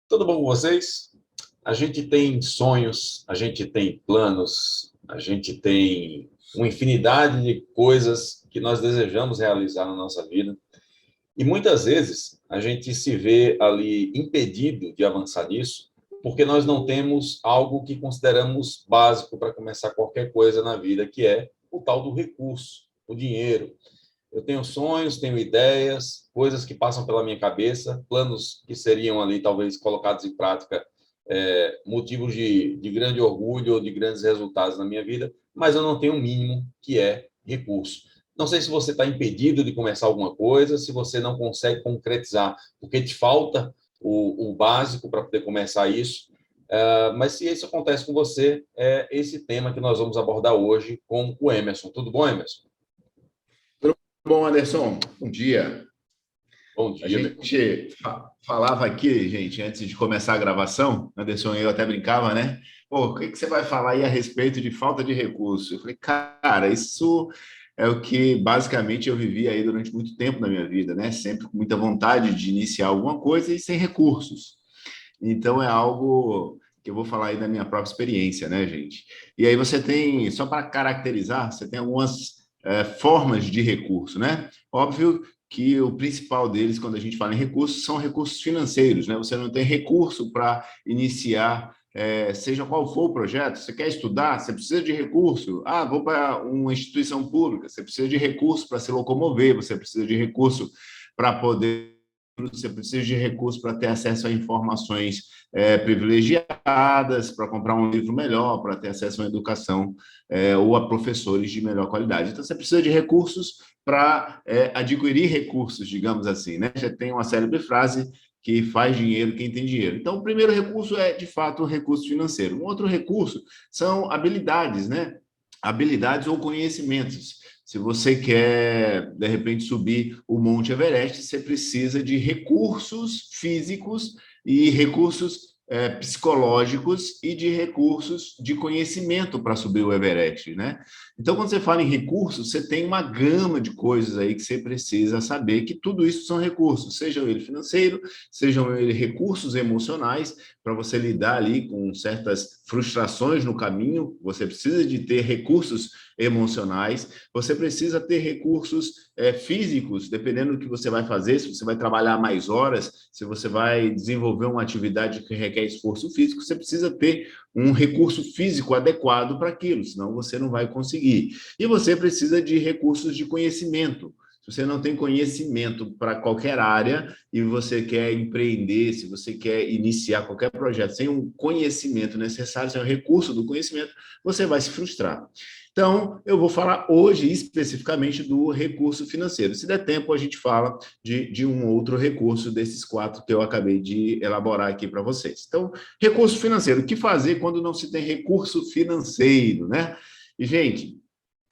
Tudo bom com vocês? A gente tem sonhos, a gente tem planos, a gente tem uma infinidade de coisas que nós desejamos realizar na nossa vida. E muitas vezes a gente se vê ali impedido de avançar nisso, porque nós não temos algo que consideramos básico para começar qualquer coisa na vida, que é o tal do recurso, o dinheiro. Eu tenho sonhos, tenho ideias, coisas que passam pela minha cabeça, planos que seriam ali talvez colocados em prática, motivos de grande orgulho ou de grandes resultados na minha vida, mas eu não tenho o mínimo que é recurso. Não sei se você está impedido de começar alguma coisa, se você não consegue concretizar, porque te falta o básico para poder começar isso. Mas se isso acontece com você, é esse tema que nós vamos abordar hoje com o Emerson. Tudo bom, Emerson? Tudo bom, Anderson? Bom dia. Bom A dia, meu irmão. gente falava aqui, gente, antes de começar a gravação, Anderson e eu até brincava, né? Pô, o que você vai falar aí a respeito de falta de recurso? Eu falei, cara, isso é o que basicamente eu vivi aí durante muito tempo na minha vida, né? Sempre com muita vontade de iniciar alguma coisa e sem recursos. Então é algo que eu vou falar aí da minha própria experiência, né, gente? E aí você tem, só para caracterizar, você tem algumas formas de recurso, né? Óbvio que o principal deles, quando a gente fala em recursos, são recursos financeiros, né? Você não tem recurso para iniciar, seja qual for o projeto. Você quer estudar, você precisa de recurso. Ah, vou para uma instituição pública, você precisa de recurso para se locomover, você precisa de recurso para poder, você precisa de recursos para ter acesso a informações privilegiadas, para comprar um livro melhor, para ter acesso a uma educação ou a professores de melhor qualidade. Então, você precisa de recursos para adquirir recursos, digamos assim, né? Já tem uma célebre frase que faz dinheiro quem tem dinheiro. Então, o primeiro recurso é, de fato, o recurso financeiro. Um outro recurso são habilidades, né? Habilidades ou conhecimentos. Se você quer, de repente, subir o Monte Everest, você precisa de recursos físicos e recursos psicológicos e de recursos de conhecimento para subir o Everest, né? Então, quando você fala em recursos, você tem uma gama de coisas aí que você precisa saber que tudo isso são recursos, sejam ele financeiro, sejam ele recursos emocionais, para você lidar ali com certas frustrações no caminho, você precisa de ter recursos emocionais, você precisa ter recursos físicos, dependendo do que você vai fazer, se você vai trabalhar mais horas, se você vai desenvolver uma atividade que requer esforço físico, você precisa ter um recurso físico adequado para aquilo, senão você não vai conseguir. E você precisa de recursos de conhecimento. Se você não tem conhecimento para qualquer área e você quer empreender, se você quer iniciar qualquer projeto sem um conhecimento necessário, sem o recurso do conhecimento, você vai se frustrar. Então, eu vou falar hoje especificamente do recurso financeiro. Se der tempo, a gente fala de um outro recurso desses quatro que eu acabei de elaborar aqui para vocês. Então, recurso financeiro. O que fazer quando não se tem recurso financeiro, né? E, gente,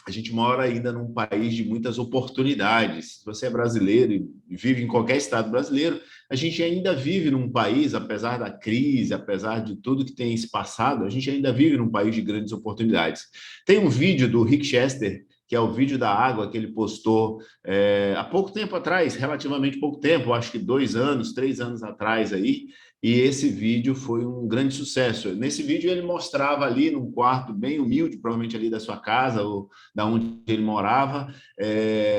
a gente mora ainda num país de muitas oportunidades. Se você é brasileiro e vive em qualquer estado brasileiro, a gente ainda vive num país, apesar da crise, apesar de tudo que tem se passado, a gente ainda vive num país de grandes oportunidades. Tem um vídeo do Rick Chester, que é o vídeo da água que ele postou há pouco tempo atrás, relativamente pouco tempo, acho que 2 anos, 3 anos atrás aí, e esse vídeo foi um grande sucesso. Nesse vídeo ele mostrava ali num quarto bem humilde, provavelmente ali da sua casa ou da onde ele morava.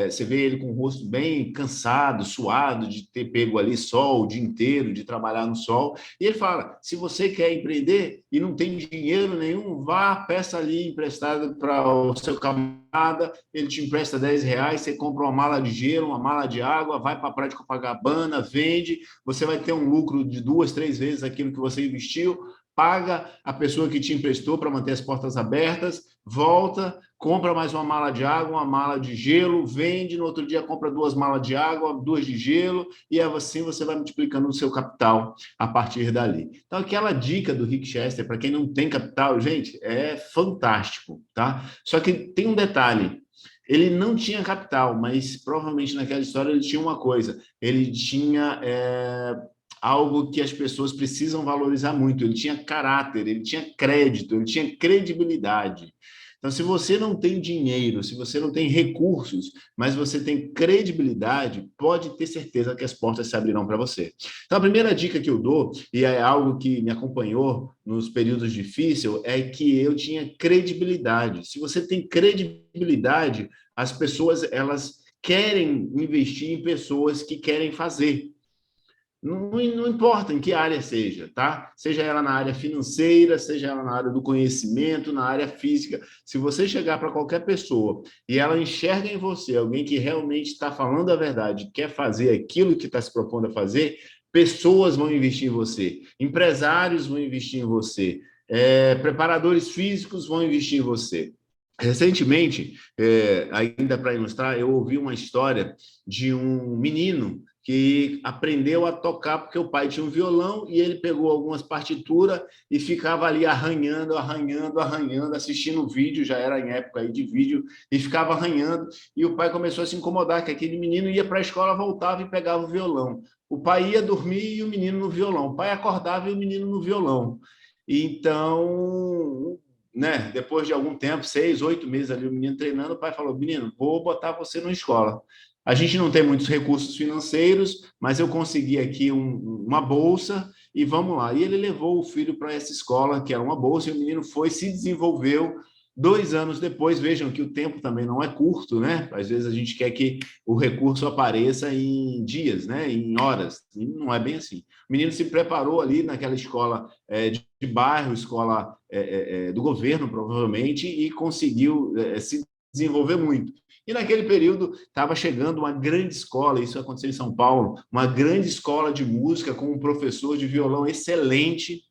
Você vê ele com o rosto bem cansado, suado de ter pego ali sol o dia inteiro, de trabalhar no sol. E ele fala: se você quer empreender e não tem dinheiro nenhum, vá, peça ali emprestado para o seu camarada, ele te empresta R$ 10, você compra uma mala de gelo, uma mala de água, vai para a Praia de Copacabana, vende, você vai ter um lucro de 2, 3 vezes aquilo que você investiu, paga a pessoa que te emprestou para manter as portas abertas, volta, compra mais uma mala de água, uma mala de gelo, vende, no outro dia compra 2 malas de água, 2 de gelo, e assim você vai multiplicando o seu capital a partir dali. Então, aquela dica do Rick Chester, para quem não tem capital, gente, é fantástico, tá? Só que tem um detalhe, ele não tinha capital, mas provavelmente naquela história ele tinha uma coisa, ele tinha algo que as pessoas precisam valorizar muito, ele tinha caráter, ele tinha crédito, ele tinha credibilidade. Então, se você não tem dinheiro, se você não tem recursos, mas você tem credibilidade, pode ter certeza que as portas se abrirão para você. Então, a primeira dica que eu dou, e é algo que me acompanhou nos períodos difíceis, é que eu tinha credibilidade. Se você tem credibilidade, as pessoas, elas querem investir em pessoas que querem fazer. Não importa em que área seja, tá? Seja ela na área financeira, seja ela na área do conhecimento, na área física. Se você chegar para qualquer pessoa e ela enxerga em você alguém que realmente está falando a verdade, quer fazer aquilo que está se propondo a fazer, pessoas vão investir em você, empresários vão investir em você, preparadores físicos vão investir em você. Recentemente, ainda para ilustrar, eu ouvi uma história de um menino que aprendeu a tocar porque o pai tinha um violão e ele pegou algumas partituras e ficava ali arranhando, assistindo o vídeo, já era em época aí de vídeo, e ficava arranhando, e o pai começou a se incomodar, que aquele menino ia para a escola, voltava e pegava o violão. O pai ia dormir e o menino no violão. O pai acordava e o menino no violão. Então, né, depois de algum tempo, 6, 8 meses ali, o menino treinando, o pai falou, menino, vou botar você na escola. A gente não tem muitos recursos financeiros, mas eu consegui aqui uma bolsa e vamos lá. E ele levou o filho para essa escola, que era uma bolsa, e o menino foi, se desenvolveu. 2 anos depois, vejam que o tempo também não é curto, né? Às vezes a gente quer que o recurso apareça em dias, né? Em horas. E não é bem assim. O menino se preparou ali naquela escola de bairro, escola do governo, provavelmente, e conseguiu se desenvolver muito. E naquele período estava chegando uma grande escola, isso aconteceu em São Paulo, uma grande escola de música com um professor de violão excelente.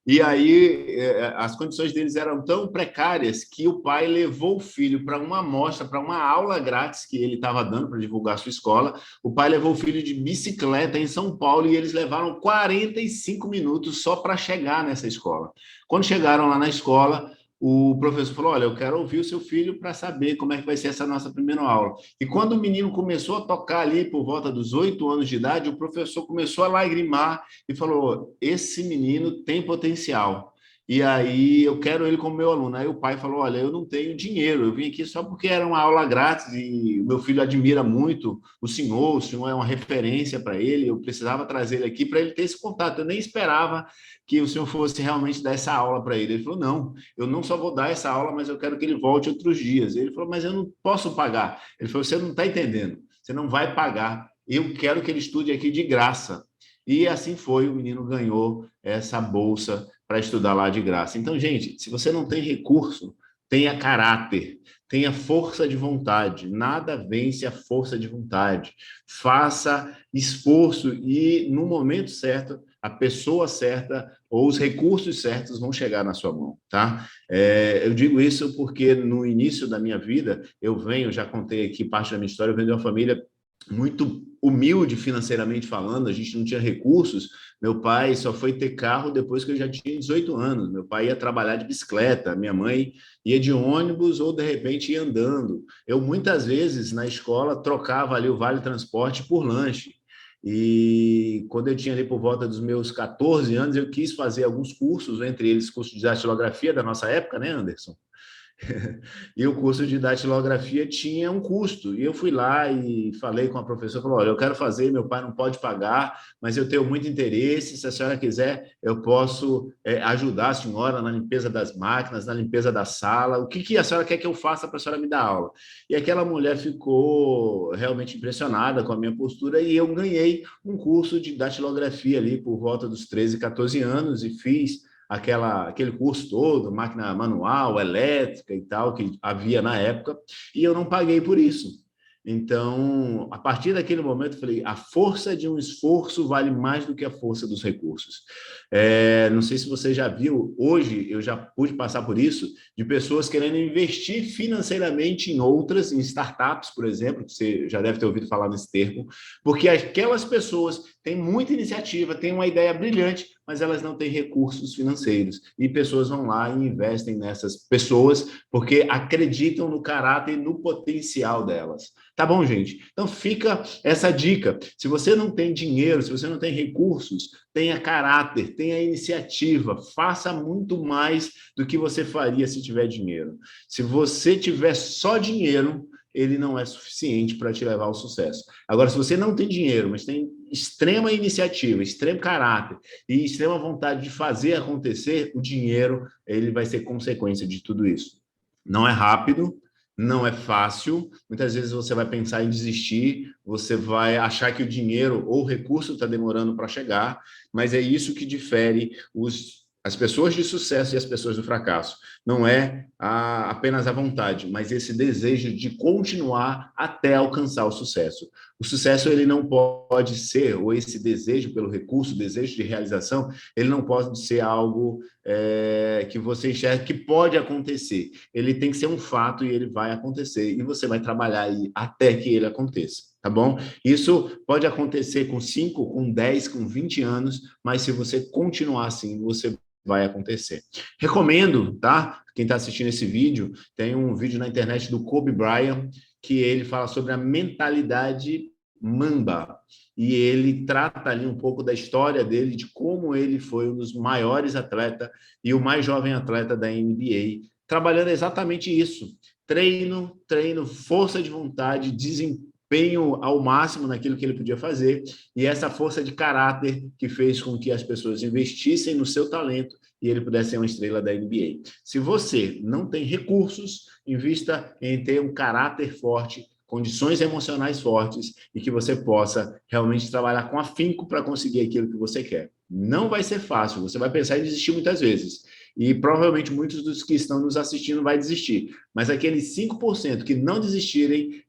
E aí as condições deles eram tão precárias que o pai levou o filho para uma amostra, para uma aula grátis que ele estava dando para divulgar a sua escola. O pai levou o filho de bicicleta em São Paulo e eles levaram 45 minutos só para chegar nessa escola. Quando chegaram lá na escola, o professor falou, olha, eu quero ouvir o seu filho para saber como é que vai ser essa nossa primeira aula. E quando o menino começou a tocar ali por volta dos 8 anos de idade, o professor começou a lagrimar e falou, esse menino tem potencial. E aí eu quero ele como meu aluno. Aí o pai falou, olha, eu não tenho dinheiro, eu vim aqui só porque era uma aula grátis e o meu filho admira muito o senhor é uma referência para ele, eu precisava trazer ele aqui para ele ter esse contato. Eu nem esperava que o senhor fosse realmente dar essa aula para ele. Ele falou, não, eu não só vou dar essa aula, mas eu quero que ele volte outros dias. Ele falou, mas eu não posso pagar. Ele falou, você não está entendendo, você não vai pagar. Eu quero que ele estude aqui de graça. E assim foi, o menino ganhou essa bolsa para estudar lá de graça. Então, gente, se você não tem recurso, tenha caráter, tenha força de vontade. Nada vence a força de vontade. Faça esforço e, no momento certo, a pessoa certa ou os recursos certos vão chegar na sua mão, tá? Eu digo isso porque no início da minha vida, já contei aqui parte da minha história, eu venho de uma família muito humilde financeiramente falando, a gente não tinha recursos. Meu pai só foi ter carro depois que eu já tinha 18 anos. Meu pai ia trabalhar de bicicleta, minha mãe ia de ônibus ou, de repente, ia andando. Eu, muitas vezes, na escola, trocava ali o Vale Transporte por lanche. E quando eu tinha ali por volta dos meus 14 anos, eu quis fazer alguns cursos, entre eles curso de datilografia da nossa época, né, Anderson? E o curso de datilografia tinha um custo. E eu fui lá e falei com a professora, falou, olha, eu quero fazer, meu pai não pode pagar, mas eu tenho muito interesse, se a senhora quiser, eu posso ajudar a senhora na limpeza das máquinas, na limpeza da sala, o que a senhora quer que eu faça para a senhora me dar aula? E aquela mulher ficou realmente impressionada com a minha postura e eu ganhei um curso de datilografia ali por volta dos 13, 14 anos e fiz aquele curso todo, máquina manual, elétrica e tal, que havia na época, e eu não paguei por isso. Então, a partir daquele momento, eu falei, a força de um esforço vale mais do que a força dos recursos. Não sei se você já viu, hoje eu já pude passar por isso, de pessoas querendo investir financeiramente em outras, em startups, por exemplo, que você já deve ter ouvido falar nesse termo, porque aquelas pessoas têm muita iniciativa, têm uma ideia brilhante, mas elas não têm recursos financeiros. E pessoas vão lá e investem nessas pessoas porque acreditam no caráter e no potencial delas. Tá bom, gente? Então fica essa dica. Se você não tem dinheiro, se você não tem recursos, tenha caráter, tenha iniciativa, faça muito mais do que você faria se tiver dinheiro. Se você tiver só dinheiro, ele não é suficiente para te levar ao sucesso. Agora, se você não tem dinheiro, mas tem extrema iniciativa, extremo caráter e extrema vontade de fazer acontecer, o dinheiro ele vai ser consequência de tudo isso. Não é rápido, não é fácil. Muitas vezes você vai pensar em desistir, você vai achar que o dinheiro ou o recurso está demorando para chegar, mas é isso que difere as pessoas de sucesso e as pessoas do fracasso. Não é apenas a vontade, mas esse desejo de continuar até alcançar o sucesso. O sucesso ele não pode ser, ou esse desejo pelo recurso, desejo de realização, ele não pode ser algo que você enxerga que pode acontecer. Ele tem que ser um fato e ele vai acontecer. E você vai trabalhar aí até que ele aconteça. Tá bom? Isso pode acontecer com 5, com 10, com 20 anos, mas se você continuar assim, você vai acontecer. Recomendo, tá? Quem está assistindo esse vídeo, tem um vídeo na internet do Kobe Bryant, que ele fala sobre a mentalidade Mamba. E ele trata ali um pouco da história dele, de como ele foi um dos maiores atletas e o mais jovem atleta da NBA, trabalhando exatamente isso. Treino, força de vontade, desempenho ao máximo naquilo que ele podia fazer, e essa força de caráter que fez com que as pessoas investissem no seu talento e ele pudesse ser uma estrela da NBA. Se você não tem recursos, invista em ter um caráter forte, condições emocionais fortes e que você possa realmente trabalhar com afinco para conseguir aquilo que você quer. Não vai ser fácil, você vai pensar em desistir muitas vezes. E provavelmente muitos dos que estão nos assistindo vai desistir. Mas aqueles 5% que não desistirem,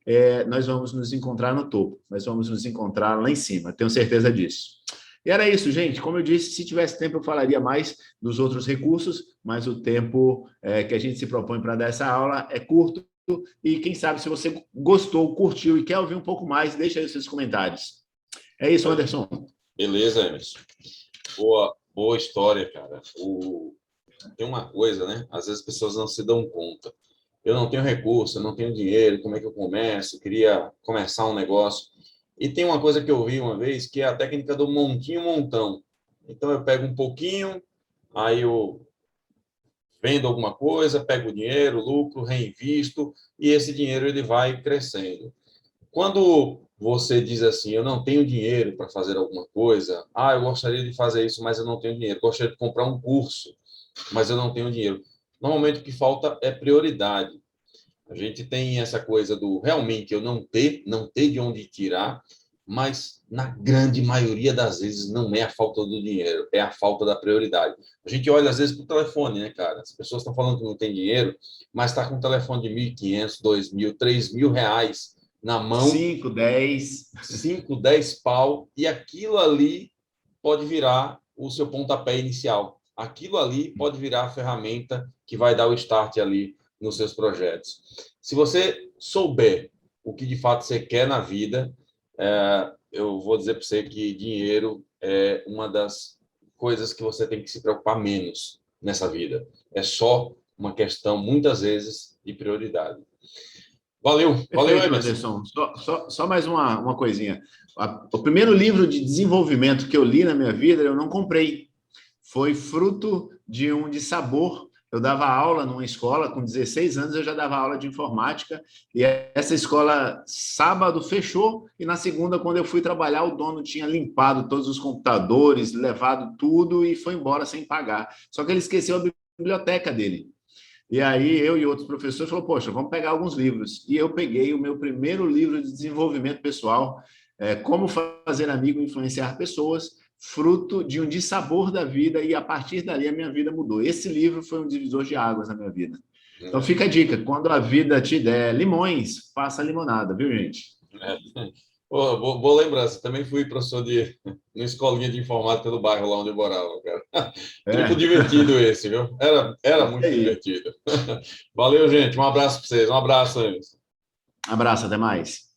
nós vamos nos encontrar no topo. Nós vamos nos encontrar lá em cima. Tenho certeza disso. E era isso, gente. Como eu disse, se tivesse tempo eu falaria mais dos outros recursos, mas o tempo que a gente se propõe para dar essa aula é curto. E quem sabe, se você gostou, curtiu e quer ouvir um pouco mais, deixa aí os seus comentários. É isso, Anderson. Beleza, Emerson. Boa história, cara. Tem uma coisa, né? Às vezes as pessoas não se dão conta. Eu não tenho recurso, eu não tenho dinheiro, como é que eu começo? Eu queria começar um negócio. E tem uma coisa que eu vi uma vez, que é a técnica do montinho-montão. Então, eu pego um pouquinho, aí eu vendo alguma coisa, pego o dinheiro, lucro, reinvisto, e esse dinheiro ele vai crescendo. Quando você diz assim, eu não tenho dinheiro para fazer alguma coisa, eu gostaria de fazer isso, mas eu não tenho dinheiro, gostaria de comprar um curso, mas eu não tenho dinheiro. Normalmente o que falta é prioridade. A gente tem essa coisa do realmente eu não ter de onde tirar, mas na grande maioria das vezes não é a falta do dinheiro, é a falta da prioridade. A gente olha às vezes para o telefone, né, cara? As pessoas estão falando que não tem dinheiro, mas está com um telefone de 1.500, 2.000, 3.000 reais na mão. 5, 10. 5, 10 pau, e aquilo ali pode virar o seu pontapé inicial. Aquilo ali pode virar a ferramenta que vai dar o start ali nos seus projetos. Se você souber o que de fato você quer na vida, eu vou dizer para você que dinheiro é uma das coisas que você tem que se preocupar menos nessa vida. É só uma questão, muitas vezes, de prioridade. Valeu, Perfeito, Emerson. Anderson. Só mais uma coisinha. O primeiro livro de desenvolvimento que eu li na minha vida, eu não comprei. Foi fruto de um de sabor. Eu dava aula numa escola, com 16 anos eu já dava aula de informática, e essa escola, sábado, fechou, e na segunda, quando eu fui trabalhar, o dono tinha limpado todos os computadores, levado tudo e foi embora sem pagar. Só que ele esqueceu a biblioteca dele. E aí eu e outros professores falaram, poxa, vamos pegar alguns livros. E eu peguei o meu primeiro livro de desenvolvimento pessoal, Como Fazer Amigo e Influenciar Pessoas, fruto de um dissabor da vida, e a partir dali a minha vida mudou. Esse livro foi um divisor de águas na minha vida. Então fica a dica, quando a vida te der limões, faça limonada, viu, gente? Boa lembrança. Também fui professor numa escolinha de informática do bairro lá onde eu morava, cara. Tempo divertido esse, viu? Era muito divertido. Valeu, gente. Um abraço para vocês. Um abraço, Emerson. Abraço, até mais.